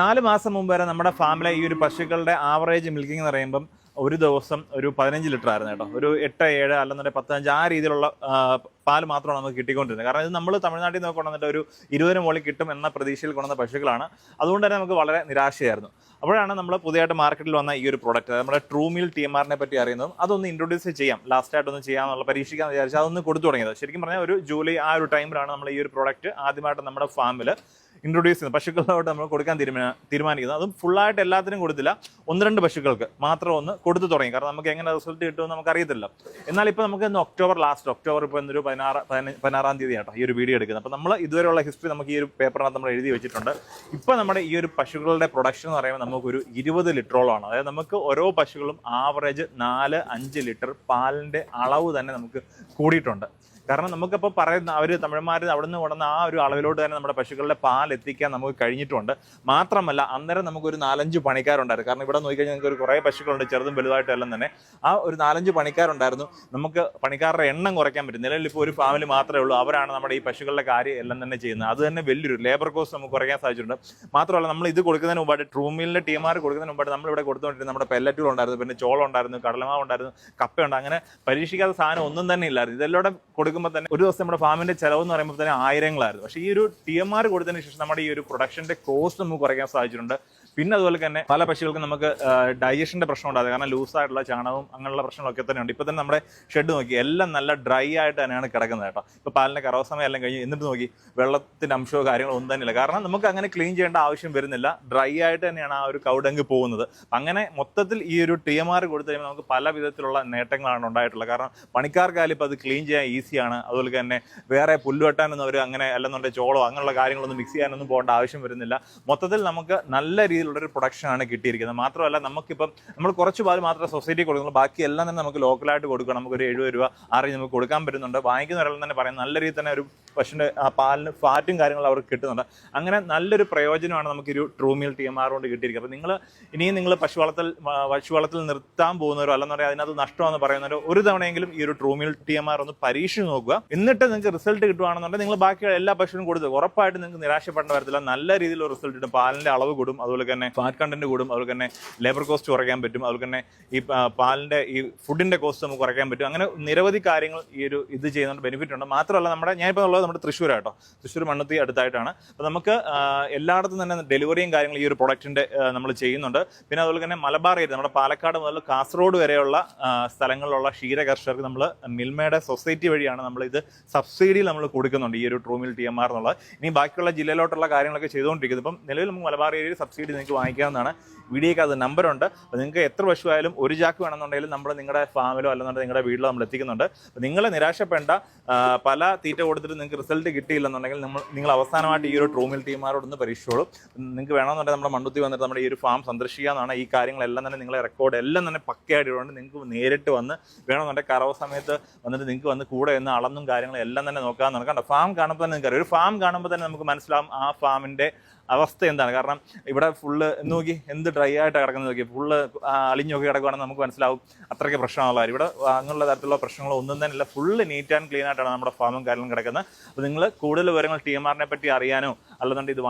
4 മാസം മുമ്പ് വരെ നമ്മുടെ ഫാമിലെ ഈ ഒരു പശുക്കളുടെ ആവറേജ് മിൽക്കിംഗ് എന്ന് പറയുമ്പം ഒരു ദിവസം ഒരു 15 ലിറ്റർ ആയിരുന്നു കേട്ടോ. ഒരു 8, 7 അല്ലെന്നുണ്ടെങ്കിൽ 15 ആ രീതിയിലുള്ള പാല് മാത്രമാണ് നമുക്ക് കിട്ടിക്കൊണ്ടിരുന്നത്. കാരണം ഇത് നമ്മൾ തമിഴ്നാട്ടിൽ നിന്ന് കൊണ്ടുവന്നിട്ട് ഒരു 20 മുകളിൽ കിട്ടും എന്ന പ്രതീക്ഷയിൽ കൊണ്ടുവന്ന പശുക്കളാണ്. അതുകൊണ്ട് തന്നെ നമുക്ക് വളരെ നിരാശയായിരുന്നു. അപ്പോഴാണ് നമ്മൾ പുതിയതായിട്ട് മാർക്കറ്റിൽ വന്ന ഈ ഒരു പ്രോഡക്റ്റ്, നമ്മുടെ ട്രൂമിൽ TMRനെ പറ്റി അറിയുന്നതും അതൊന്ന് ഇൻട്രൊഡ്യൂസ് ചെയ്യാം, ലാസ്റ്റായിട്ടൊന്ന് ചെയ്യാമെന്നുള്ള പരീക്ഷിക്കാമെന്ന് വിചാരിച്ചാൽ അതൊന്ന് കൊടുത്തു തുടങ്ങിയത്. ശരിക്കും പറഞ്ഞാൽ ഒരു ജൂലൈ ആ ഒരു ടൈമിലാണ് നമ്മൾ ഈ ഒരു പ്രോഡക്റ്റ് ആദ്യമായിട്ട് നമ്മുടെ ഫാമിൽ ഇൻട്രൊഡ്യൂസ് ചെയ്യുന്നത്. പശുക്കളോട്ട് നമ്മൾ കൊടുക്കാൻ തീരുമാനിക്കുന്നത്. അതും ഫുള്ളായിട്ട് എല്ലാത്തിനും കൊടുത്തില്ല, 1-2 പശുക്കൾക്ക് മാത്രം ഒന്ന് കൊടുത്തു തുടങ്ങി. കാരണം നമുക്ക് എങ്ങനെ റിസൾട്ട് കിട്ടുമെന്ന് നമുക്ക് അറിയത്തില്ല. എന്നാൽ ഇപ്പോൾ നമുക്ക് ഇന്ന് ഒക്ടോബർ ഇപ്പോൾ ഇന്നൊരു 16-ാം തീയതി ആട്ടോ ഈ ഒരു വീഡിയോ എടുക്കുന്നത്. അപ്പോൾ നമ്മൾ ഇതുവരെയുള്ള ഹിസ്റ്ററി നമുക്ക് ഈ ഒരു പേപ്പറിനകത്ത് നമ്മൾ എഴുതി വെച്ചിട്ടുണ്ട്. ഇപ്പോൾ നമ്മുടെ ഈ ഒരു പശുക്കളുടെ പ്രൊഡക്ഷൻ എന്ന് പറയുമ്പോൾ നമുക്കൊരു 20 ലിറ്ററോളമാണ്. അതായത് നമുക്ക് ഓരോ പശുക്കളും ആവറേജ് 4-5 ലിറ്റർ പാലിൻ്റെ അളവ് തന്നെ നമുക്ക് കൂടിയിട്ടുണ്ട്. കാരണം നമുക്കിപ്പോൾ പറയുന്ന അവർ തമിഴന്മാർ അവിടെ നിന്ന് കൊണ്ടുവന്ന ആ ഒരു അളവിലോട്ട് തന്നെ നമ്മുടെ പശുക്കളുടെ പാൽ എത്തിക്കാൻ നമുക്ക് കഴിഞ്ഞിട്ടുണ്ട്. മാത്രമല്ല അന്നേരം നമുക്കൊരു 4-5 പണിക്കാരുണ്ടായിരുന്നു. കാരണം ഇവിടെ നോക്കിക്കഴിഞ്ഞാൽ നിങ്ങൾക്ക് ഒരു കുറേ പശുക്കളുണ്ട്, ചെറുതും വലുതായിട്ടും എല്ലാം തന്നെ. ആ ഒരു 4-5 പണിക്കാരുണ്ടായിരുന്നു. നമുക്ക് പണിക്കാരുടെ എണ്ണം കുറയ്ക്കാൻ പറ്റും. നിലവിൽ ഇപ്പോൾ ഒരു ഫാമിലി മാത്രമേ ഉള്ളൂ, അവരാണ് നമ്മുടെ ഈ പശുക്കളുടെ കാര്യം എല്ലാം തന്നെ ചെയ്യുന്നത്. അത് തന്നെ വലിയൊരു ലേബർ കോസ്റ്റ് നമുക്ക് കുറയ്ക്കാൻ സാധിച്ചിട്ടുണ്ട്. മാത്രമല്ല നമ്മൾ ഇത് കൊടുക്കുന്നതിന് മുമ്പായിട്ട് ട്രൂമിലിൻ്റെ TMR കൊടുക്കുന്നതിന് മുമ്പായിട്ട് നമ്മളിവിടെ കൊടുത്തുകൊണ്ടിരുന്നത് നമ്മുടെ പെല്ലറ്റുകൾ ഉണ്ടായിരുന്നു, പിന്നെ ചോളം ഉണ്ടായിരുന്നു, കടലമാവ് ഉണ്ടായിരുന്നു, കപ്പയുണ്ട്. അങ്ങനെ പരീക്ഷിക്കാത്ത സാധനം ഒന്നും തന്നെ ഇല്ലായിരുന്നു. ഇതെല്ലാം കൊടുക്കുമ്പോൾ തന്നെ ഒരു ദിവസം നമ്മുടെ ഫാമിന്റെ ചെലവ് എന്ന് പറയുമ്പോൾ തന്നെ ആയിരങ്ങളായിരുന്നു. പക്ഷേ ഈ ഒരു TMR കൊടുത്തതിന് ശേഷം നമ്മുടെ ഈ ഒരു പ്രൊഡക്ഷന്റെ കോസ്റ്റ് നമുക്ക് കുറയ്ക്കാൻ സാധിച്ചിട്ടുണ്ട്. പിന്നെ അതുപോലെ തന്നെ പല പശുക്കൾക്കും നമുക്ക് ഡൈജഷന്റെ പ്രശ്നം ഉണ്ടാകും. കാരണം ലൂസായിട്ടുള്ള ചാണകവും അങ്ങനെയുള്ള പ്രശ്നങ്ങളൊക്കെ തന്നെ ഉണ്ട്. ഇപ്പൊ തന്നെ നമ്മുടെ ഷെഡ് നോക്കി എല്ലാം നല്ല ഡ്രൈ ആയിട്ട് തന്നെയാണ് കിടക്കുന്നത് കേട്ടോ. ഇപ്പൊ പാലിന്റെ കറവ സമയം എല്ലാം കഴിഞ്ഞ് എന്നിട്ട് നോക്കി വെള്ളത്തിന്റെ അംശമോ കാര്യങ്ങളോ ഒന്നും തന്നെ ഇല്ല. കാരണം നമുക്ക് അങ്ങനെ ക്ലീൻ ചെയ്യേണ്ട ആവശ്യം വരുന്നില്ല. ഡ്രൈ ആയിട്ട് തന്നെയാണ് ആ ഒരു കൗഡങ്ക് പോകുന്നത്. അങ്ങനെ മൊത്തത്തിൽ ഈ ഒരു TMR കൊടുത്തു കഴിയുമ്പോൾ നമുക്ക് പല വിധത്തിലുള്ള നേട്ടങ്ങളാണ് ഉണ്ടായിട്ടുള്ളത്. കാരണം പണിക്കാർക്കായാലും ഇപ്പൊ അത് ക്ലീൻ ചെയ്യാൻ ഈസിയാണ്. അതുപോലെ തന്നെ വേറെ പുല്ല് വെട്ടാനൊന്നും അവർ അങ്ങനെ അല്ലെന്നുണ്ടെങ്കിൽ ചോളോ അങ്ങനെയുള്ള കാര്യങ്ങളൊന്നും മിക്സ് ചെയ്യാനൊന്നും പോകേണ്ട ആവശ്യം വരുന്നില്ല. മൊത്തത്തിൽ നമുക്ക് നല്ല രീതിയിലുള്ളൊരു പ്രൊഡക്ഷനാണ് കിട്ടിയിരിക്കുന്നത്. മാത്രമല്ല നമുക്കിപ്പം നമ്മൾ കുറച്ച് പാൽ മാത്രമേ സൊസൈറ്റി കൊടുക്കുന്നുള്ളൂ, ബാക്കി എല്ലാം തന്നെ നമുക്ക് ലോക്കലായിട്ട് കൊടുക്കണം. നമുക്കൊരു 70 രൂപ ആ രീതി നമുക്ക് കൊടുക്കാൻ പറ്റുന്നുണ്ട്. വാങ്ങിക്കുന്നവരെല്ലാം തന്നെ പറയും നല്ല രീതിയിൽ തന്നെ ഒരു പശുവിൻ്റെ ആ പാലിന് ഫാറ്റും കാര്യങ്ങളും അവർക്ക് കിട്ടുന്നുണ്ട്. അങ്ങനെ നല്ലൊരു പ്രയോജനമാണ് നമുക്ക് ഒരു ട്രൂമിൽ TMR കൊണ്ട് കിട്ടിയിരിക്കുന്നത്. അപ്പോൾ ഇനിയും നിങ്ങൾ പശു വളർത്തൽ നിർത്താൻ പോകുന്നവരോ അല്ലെന്ന് പറയാം അതിനകത്ത് നഷ്ടമാണെന്ന് പറയുന്നവരോ ഒരു തവണയെങ്കിലും ഈ ഒരു ട്രൂമിൽ TMR ഒന്ന് പരീക്ഷിച്ച് നോക്കുക. എന്നിട്ട് നിങ്ങൾക്ക് റിസൾട്ട് കിട്ടുകയാണെന്നുണ്ടെങ്കിൽ നിങ്ങൾ ബാക്കി എല്ലാ പശുവിനും കൊടുത്ത് ഉറപ്പായിട്ട് നിങ്ങൾക്ക് നിരാശപ്പെടേണ്ട വരത്തില്ല. നല്ല രീതിയിലുള്ള റിസൾട്ട് കിട്ടും. പാലിൻ്റെ അളവ് കൂടും, അതുപോലെ തന്നെ ഫാറ്റ് കണ്ടന്റ് കൂടും, അതുപോലെ തന്നെ ലേബർ കോസ്റ്റ് കുറയ്ക്കാൻ പറ്റും, അതുപോലെ തന്നെ ഈ പാലിൻ്റെ ഈ ഫുഡിൻ്റെ കോസ്റ്റ് നമുക്ക് കുറയ്ക്കാൻ പറ്റും. അങ്ങനെ നിരവധി കാര്യങ്ങൾ ഈ ഒരു ഇത് ചെയ്യുന്നതുകൊണ്ട് ബെനിഫിറ്റ് ഉണ്ട്. മാത്രമല്ല ഞാനിപ്പോൾ ഉള്ളത് നമ്മുടെ തൃശ്ശൂരാട്ടോ, തൃശ്ശൂർ മണ്ണുത്തി അടുത്തായിട്ടാണ്. അപ്പോൾ നമുക്ക് എല്ലായിടത്തും തന്നെ ഡെലിവറിയും കാര്യങ്ങൾ ഈ ഒരു പ്രൊഡക്റ്റിൻ്റെ നമ്മൾ ചെയ്യുന്നുണ്ട്. പിന്നെ അതുപോലെ തന്നെ മലബാർ ഏരിയ നമ്മുടെ പാലക്കാട് മുതൽ കാസർഗോഡ് വരെയുള്ള സ്ഥലങ്ങളിലുള്ള ക്ഷീര കർഷകർക്ക് നമ്മൾ മിൽമയുടെ സൊസൈറ്റി വഴിയാണ് നമ്മൾ ഇത് സബ്സിഡിയിൽ നമ്മൾ കൊടുക്കുന്നുണ്ട് ഈ ഒരു ട്രൂമിൽ TMR എന്നുള്ളത്. ഇനി ബാക്കിയുള്ള ജില്ലയിലോട്ടുള്ള കാര്യങ്ങളൊക്കെ ചെയ്തുകൊണ്ടിരിക്കുന്നത്. ഇപ്പം നിലവിൽ നമുക്ക് മലബാർ ഏരിയയിൽ സബ്സിഡി നിങ്ങൾക്ക് വാങ്ങിക്കാവുന്നതാണ്. വീഡിയോയ്ക്ക് അത് നമ്പറുണ്ട്. അപ്പോൾ നിങ്ങൾക്ക് എത്ര പശു ആയാലും ഒരു ചാക്ക് വേണമെന്നുണ്ടെങ്കിലും നമ്മൾ നിങ്ങളുടെ ഫാമിലോ അല്ലെന്നുണ്ടെങ്കിൽ നിങ്ങളുടെ വീട്ടിലോ നമ്മൾ എത്തിക്കുന്നുണ്ട്. അപ്പോൾ നിങ്ങൾ നിരാശപ്പെടേണ്ട. പല തീറ്റ കൊടുത്തിട്ട് നിങ്ങൾക്ക് റിസൾട്ട് കിട്ടിയില്ലെന്നുണ്ടെങ്കിൽ നിങ്ങൾ അവസാനമായിട്ട് ഈ ഒരു ട്രൂമിൽ TMR ഒന്ന് പരീക്ഷിച്ചോളൂ. നിങ്ങൾക്ക് വേണമെന്നുണ്ടെങ്കിൽ നമ്മുടെ മണ്ണുത്തി വന്നിട്ട് നമ്മുടെ ഈ ഒരു ഫാം സന്ദർശിക്കാമെന്നാണ്. ഈ കാര്യങ്ങളെല്ലാം തന്നെ നിങ്ങളെ റെക്കോർഡ് എല്ലാം തന്നെ പക്കയായിട്ട് നിങ്ങൾക്ക് നേരിട്ട് വന്ന് വേണമെന്നുണ്ടെങ്കിൽ കറവ സമയത്ത് വന്നിട്ട് നിങ്ങൾക്ക് വന്ന് കൂടെ എന്ന് അളന്നും കാര്യങ്ങളും എല്ലാം തന്നെ നോക്കാമെന്നാണ്. കണ്ടോ, ഫാം കാണുമ്പോൾ തന്നെ നിങ്ങൾക്ക് അറിയാം. ഒരു ഫാം കാണുമ്പോൾ തന്നെ നമുക്ക് മനസ്സിലാവും ആ ഫാമിൻ്റെ അവസ്ഥ എന്താണ്. കാരണം ഇവിടെ ഫുള്ള് നോക്കി എന്ത് ഡ്രൈ ആയിട്ട് കിടക്കുന്നത് നോക്കി, ഫുള്ള് അളിഞ്ഞു നോക്കി കിടക്കുകയാണെന്ന് നമുക്ക് മനസ്സിലാവും. അത്രയ്ക്ക് പ്രശ്നമുള്ള ഇവിടെ അങ്ങനെയുള്ള തരത്തിലുള്ള പ്രശ്നങ്ങളോ ഒന്നും തന്നെ ഇല്ല. ഫുള്ള് നീറ്റ് ആൻഡ് ക്ലീൻ ആയിട്ടാണ് നമ്മുടെ ഫാമും കാര്യങ്ങളും കിടക്കുന്നത്. അപ്പോൾ നിങ്ങൾ കൂടുതൽ വിവരങ്ങൾ TMRനെ പറ്റി അറിയാനോ അല്ലെന്നുണ്ടെങ്കിൽ ഇത്